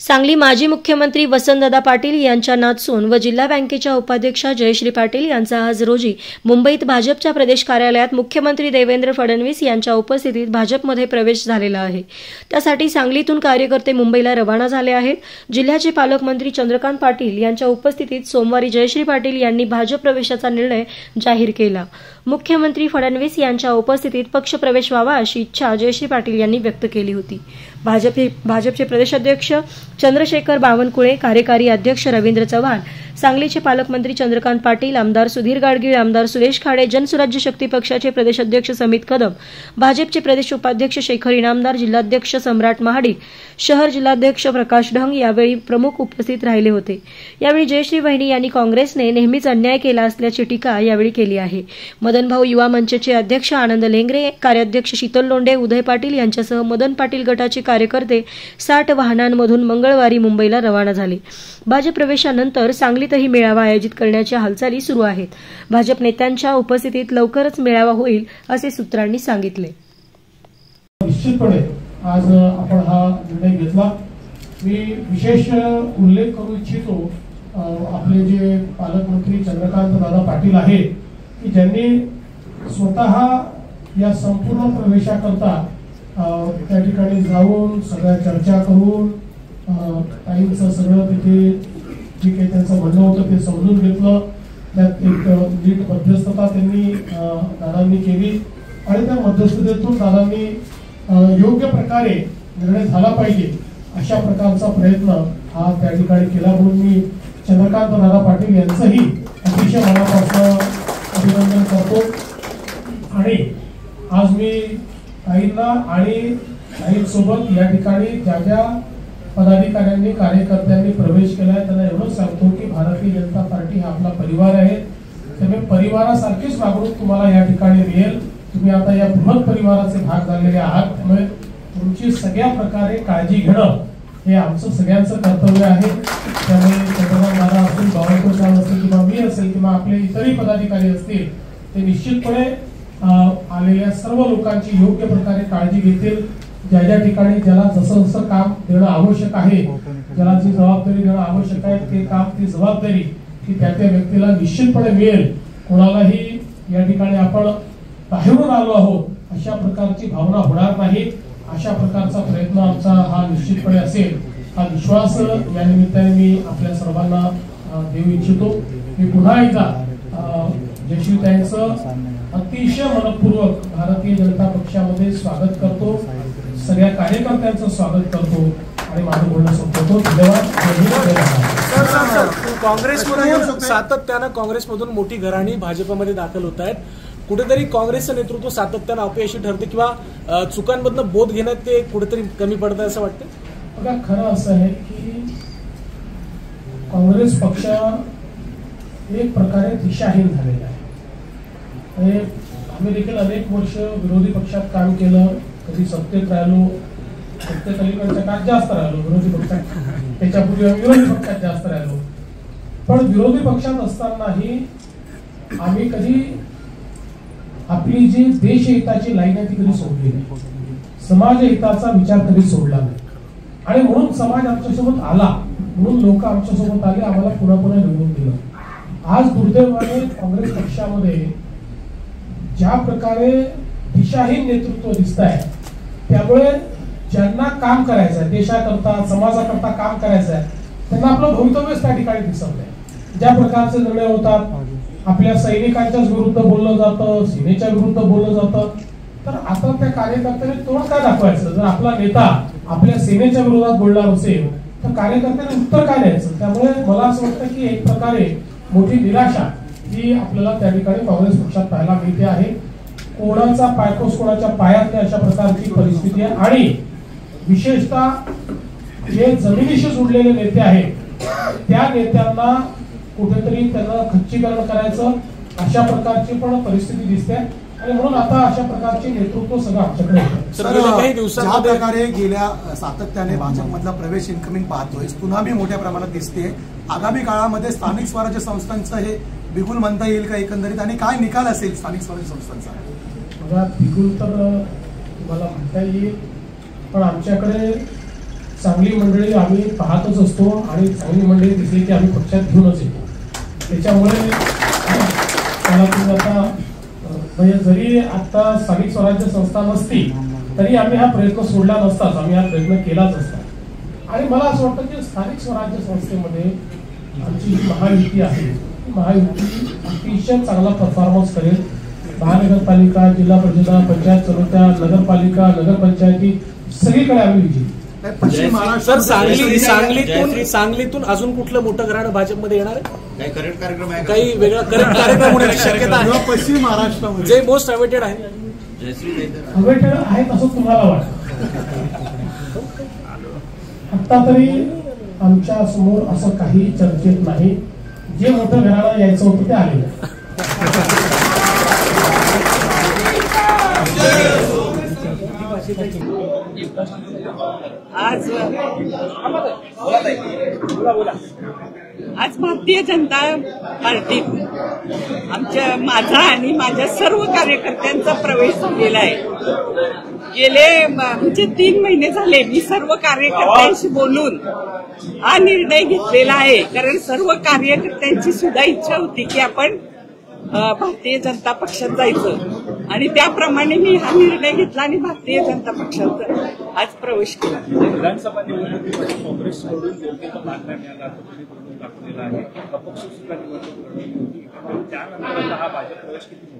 सांगली माजी मुख्यमंत्री वसंतदादा पाटील यांच्या नातसून व जिल्हा बँकेच्या उपाध्यक्षा जयश्री पाटील यांचा आज रोजी मुंबईत भाजपच्या प्रदेश कार्यालयात मुख्यमंत्री देवेंद्र फडणवीस यांच्या उपस्थितीत भाजपमध्ये प्रवेश झालेला आहे। त्यासाठी सांगलीतून कार्यकर्ते मुंबईला रवाना झाले आहेत। जिल्ह्याचे पालकमंत्री चंद्रकांत पाटील यांच्या उपस्थितीत सोमवारी जयश्री पाटील यांनी भाजप प्रवेशाचा निर्णय जाहीर केला। मुख्यमंत्री फडणवीस यांच्या उपस्थितीत पक्षप्रवेश व्हावा अशी इच्छा जयश्री पाटील यांनी व्यक्त केली होती। भाजपचे प्रदेशाध्यक्ष चंद्रशेखर बावनकुळे, कार्यकारी अध्यक्ष रवींद्र चव्हाण, सांगलीचे पालकमंत्री चंद्रकांत पाटील, आमदार सुधीर गाडगीळ, आमदार सुरेश खाडे, जनसुराज्य शक्ती पक्षाचे प्रदेशाध्यक्ष समित कदम, भाजपचे प्रदेश उपाध्यक्ष शेखर इनामदार, जिल्हाध्यक्ष सम्राट महाडिक, शहर जिल्हाध्यक्ष प्रकाश ढंग यावेळी प्रमुख उपस्थित राहिले होते। यावेळी जयश्री वहिनी यांनी काँग्रेसने नेहमीच अन्याय केला असल्याची टीका यावेळी केली आहे। मदनभाऊ युवा मंचचे अध्यक्ष आनंद लेंगरे, कार्याध्यक्ष शीतल लोंढे, उदय पाटील यांच्यासह मदन पाटील गटाचे कार्यकर्ते 60 वाहनांमधून मंगळवारी मुंबईला रवाना झाले। भाजप प्रवेशानंतर सांगलीतही मेळावा आयोजित करण्याच्या हालचाली सुरू आहेत। भाजप नेत्यांच्या उपस्थितीत लवकरच मेळावा होईल असे सूत्रांनी सांगितले। निश्चितपणे आज आपण हा निर्णय घेतला। मी विशेष उल्लेख करू इच्छितो आपले जे पालकमंत्री चंद्रकांत दादा पाटील आहेत की ज्यांनी स्वतः या संपूर्ण प्रवेशाकरता त्या ठिकाणी जाऊन सगळ्या चर्चा करून ताईंचं सगळं तिथे जे काही त्यांचं म्हणणं होतं ते समजून घेतलं। त्यात एक नीट मध्यस्थता त्यांनी दादांनी केली आणि त्या मध्यस्थतेतून दादांनी योग्य प्रकारे निर्णय झाला पाहिजे अशा प्रकारचा प्रयत्न हा त्या ठिकाणी केला। म्हणून मी चंद्रकांत दादा पाटील यांचंही अतिशय मनापासून अभिनंदन करतो। आणि आज मी ताईंना आणि ताईंसोबत या ठिकाणी ज्या ज्या पदाधिकाऱ्यांनी कार्यकर्त्यांनी प्रवेश केलाय त्यांना एवढंच सांगतो की भारतीय जनता पार्टी हा आपला परिवार आहे। त्यामुळे परिवारासारखीच वागणूक तुम्हाला या ठिकाणी मिळेल। तुम्ही आता या बृहत परिवाराचे भाग झालेले आहात, त्यामुळे तुमची सगळ्या प्रकारे काळजी घेणं हे आमचं सगळ्यांचं कर्तव्य आहे। त्यामुळे चंद्रकांत दादा असतील, बावनकुळे साहेब असतील किंवा मी असेल किंवा आपले इतरही पदाधिकारी असतील ते निश्चितपणे आलेल्या सर्व लोकांची योग्य प्रकारे काळजी घेतील। ज्या ज्या ठिकाणी ज्याला जसं जसं काम देणं आवश्यक आहे, ज्याला जी जबाबदारी देणं आवश्यक आहे ते काम ती जबाबदारी की त्या त्या व्यक्तीला निश्चितपणे मिळेल। कोणालाही या ठिकाणी आपण बाहेरून आलो आहोत अशा प्रकारची भावना होणार नाही। अशा प्रकारचा प्रयत्न आमचा हा निश्चितपणे असेल हा विश्वास या निमित्ताने मी आपल्या सर्वांना देऊ इच्छितो। मी पुन्हा एकदा जयश्रीताईंचं अतिशय मनपूर्वक भारतीय जनता पक्षामध्ये स्वागत करतो, सगळ्या कार्यकर्त्यांचं स्वागत करतो आणि माझं बोलणं संपवतो। धन्यवाद। काँग्रेसमधून सातत्यानं काँग्रेसमधून मोठी घराणी भाजपमध्ये दाखल होत आहेत। कुठेतरी काँग्रेसचं नेतृत्व सातत्यानं अपयशी ठरते किंवा चुकांमधनं बोध घेण्यात ते कुठेतरी कमी पडतं असं वाटतं। बघा, खरं असं आहे की काँग्रेस पक्ष एक प्रकारे दिशाहीन झालेला आहे। आम्ही देखील अनेक वर्ष विरोधी पक्षात काम केलं, कधी सत्तेत राहिलो, सत्तेत अलीकडच्या काळात जास्त राहिलो विरोधी पक्षात, त्याच्यापूर्वी विरोधी पक्षात जास्त राहिलो। पण विरोधी पक्षात असतानाही आम्ही कधी आपली जी देशहिताची लाईन आहे ती कधी सोडली नाही, समाज हिताचा विचार कधी सोडला नाही। आणि म्हणून समाज आमच्यासोबत आला, म्हणून लोक आमच्यासोबत आले, आम्हाला पुन्हा पुन्हा निवडून दिलं। आज दुर्दैवाने काँग्रेस पक्षामध्ये ज्या प्रकारे दिशाहीन नेतृत्व दिसत आहे, त्यामुळे ज्यांना काम करायचं आहे, देशाकरता समाजाकरता काम करायचं आहे, त्यांना आपलं भवितव्यच त्या ठिकाणी दिसत नाही। ज्या प्रकारचे निर्णय होतात, आपल्या सैनिकांच्याच विरुद्ध बोललं जातं, सेनेच्या विरुद्ध बोललं जातं, तर आता त्या कार्यकर्त्यांनी तोंड काय दाखवायचं? जर आपला नेता आपल्या सेनेच्या विरोधात बोलणार असेल तर कार्यकर्त्यांनी उत्तर काय द्यायचं? त्यामुळे मला असं वाटतं की एक प्रकारे मोठी निराशा ही आपल्याला त्या ठिकाणी काँग्रेस पक्षात पाहायला मिळते आहे। कोणाचा पायकोस कोणाच्या पायात नाही अशा प्रकारची परिस्थिती आहे। आणि विशेषतः जे जमिनीशी जुडलेले नेते आहेत त्या नेत्यांना कुठेतरी त्यांना खच्चीकरण करायचं अशा प्रकारची पण परिस्थिती दिसते। आणि म्हणून आता अशा प्रकारचे नेतृत्व सगळं आमच्याकडे ज्या प्रकारे गेल्या सातत्याने भाजपमधला प्रवेश इन्कमिंग पाहतोय, सुनामी मोठ्या प्रमाणात दिसते। आगामी काळामध्ये स्थानिक स्वराज्य संस्थांचं हे बिगुल म्हणता येईल का एकंदरीत, आणि काय निकाल असेल स्थानिक स्वराज्य संस्थांचा? बघा, बिगुल तर तुम्हाला म्हणता येईल, पण आमच्याकडे चांगली मंडळी आम्ही पाहतच असतो आणि चांगली मंडळी दिसली की आम्ही पक्षात घेऊनच येतो. त्याच्यामुळे त्याला तुम्ही आता म्हणजे जरी आता स्थानिक स्वराज्य संस्था नसती तरी आम्ही हा प्रयत्न सोडला नसताच, आम्ही हा प्रयत्न केलाच असता. आणि मला असं वाटतं की स्थानिक स्वराज्य संस्थेमध्ये आमची जी महायुती आहे, महायुती अतिशय चांगला परफॉर्मन्स करेल. महानगरपालिका, जिल्हा परिषदा, पंचायत समित्या, नगरपालिका, नगरपंचायती सगळीकडे आम्ही विजयी. पश्चिम महाराष्ट्र सर सांगलीतून अजून कुठलं मोठं घराणं भाजपमध्ये येणार आहे? काही करेक्ट कार्यक्रम आहे, काही वेगळा करेक्ट कार्यक्रम होण्याची शक्यता आहे? पश्चिम महाराष्ट्रामध्ये जे मोस्ट अवेटेड आहे, अवेटेड आहेत असं तुम्हाला वाटतं? आता तरी आमच्या समोर असं काही चर्चेत नाही. जे मोठं घराणं यायचं होतं ते आलेलं. आज भारतीय जनता पार्टीत माझा आणि माझ्या सर्व कार्यकर्त्यांचा प्रवेश झालेला आहे. गेले म्हणजे 3 महिने झाले मी सर्व कार्यकर्त्यांशी बोलून हा निर्णय घेतलेला आहे. कारण सर्व कार्यकर्त्यांची सुद्धा इच्छा होती की आपण भारतीय जनता पक्षात जायचं आणि त्याप्रमाणे मी हा निर्णय घेतला आणि भारतीय जनता पक्षात आज प्रवेश केला. विधानसभा निवडणुकीमध्ये काँग्रेसकडून योग्य तो मार्ग मिळाला असं दाखवलेला आहे. अपक्ष सुद्धा निवडणूक लढवली होती. त्यानंतर हा भाजप प्रवेश किती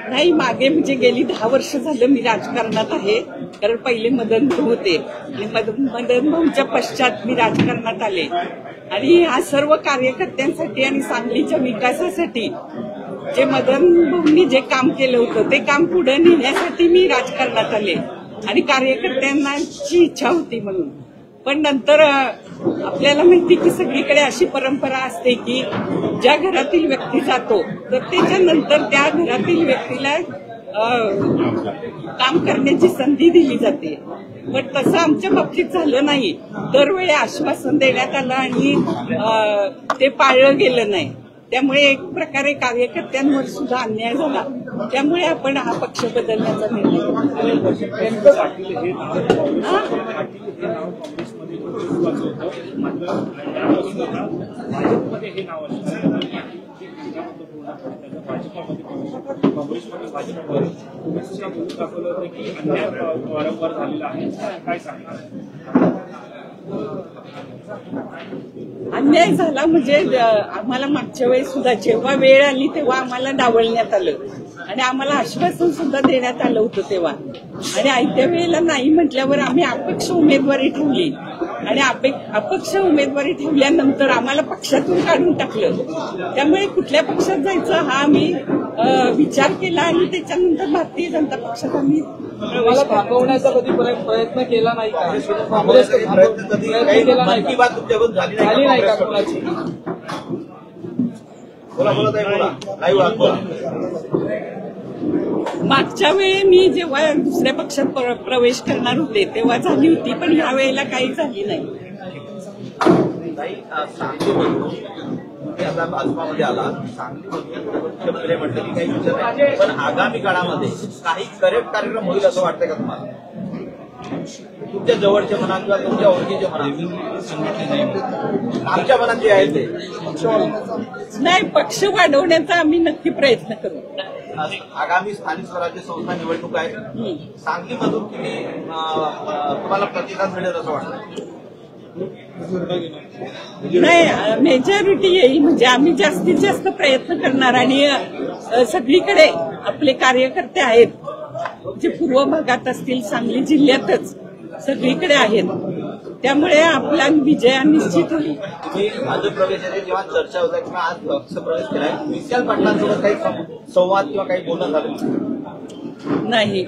नाही, मागे म्हणजे गेली 10 वर्ष झालं मी राजकारणात आहे. कारण पहिले मदन भाऊ होते आणि मदन भाऊच्या पश्चात मी राजकारणात आले आणि ह्या सर्व कार्यकर्त्यांसाठी आणि सांगलीच्या विकासासाठी जे मदन भाऊंनी जे काम केलं होतं ते काम पुढे नेण्यासाठी मी राजकारणात आले आणि कार्यकर्त्यांची इच्छा होती म्हणून. पण नंतर आपल्याला माहिती की सगळीकडे अशी परंपरा असते की ज्या घरातील व्यक्ती जातो तर त्याच्यानंतर त्या घरातील व्यक्तीला काम करण्याची संधी दिली जाते. पण तसं आमच्या बाबतीत झालं नाही. दरवेळी आश्वासन देण्यात आलं आणि ते पाळलं गेलं नाही. त्यामुळे एक प्रकारे कार्यकर्त्यांवर सुद्धा अन्याय झाला. त्यामुळे आपण हा पक्ष बदलण्याचा निर्णय भाजपमध्ये हे नाव असणार काँग्रेसमध्ये भाजपवर तुम्ही सुद्धा बोलून दाखवलं होतं की अन्याय वारंवार झालेला आहे. काय सांगणार? अन्याय झाला म्हणजे आम्हाला मागच्या वेळेस सुद्धा जेव्हा वेळ आली तेव्हा आम्हाला डावलण्यात आलं आणि आम्हाला आश्वासन सुद्धा देण्यात आलं होतं तेव्हा. आणि आयत्या वेळेला नाही म्हटल्यावर आम्ही अपक्ष उमेदवारी ठेवली आणि अपक्ष उमेदवारी ठेवल्यानंतर आम्हाला पक्षातून काढून टाकलं. त्यामुळे कुठल्या पक्षात जायचं हा आम्ही विचार केला आणि त्याच्यानंतर भारतीय जनता पक्षात आम्ही थांबवण्याचा कधी प्रयत्न केला नाही का? काँग्रेस मन की बात तुमच्याबरोबर झाली नाही का कोणाची? बोला. मागच्या वेळी मी जेव्हा दुसऱ्या पक्षात प्रवेश करणार होते तेव्हा झाली होती, पण ह्या वेळेला काही झाली नाही. आता भाजपामध्ये आला, सांगलीमधून मुख्यमंत्री म्हटलं की काही विचार नाही, पण आगामी काळामध्ये काही करेक्ट कार्यक्रम होईल असं वाटतंय का तुम्हाला? तुमच्या जवळच्या मनात किंवा तुमच्या ओळखीच्या मनात? आमच्या मनात जे आहे ते नाही, पक्ष वाढवण्याचा आम्ही नक्की प्रयत्न करू. आगामी स्थानिक स्वराज्य संस्था निवडणूक आहे, सांगलीमधून तुम्हाला प्रतिसाद मिळेल असं वाटतं? नाही, मेजॉरिटी येईल म्हणजे आम्ही जास्तीत जास्त प्रयत्न करणार आणि सगळीकडे आपले कार्यकर्ते आहेत जे पूर्व भागात असतील, सांगली जिल्ह्यातच सगळीकडे आहेत. त्यामुळे आपला विजय निश्चित होईल. तुम्ही भाजप प्रवेशाची जेव्हा चर्चा होता किंवा आज पक्ष प्रवेश केलाय, विशाल पाटलांसोबत काही संवाद किंवा काही बोलणं झालं नाही?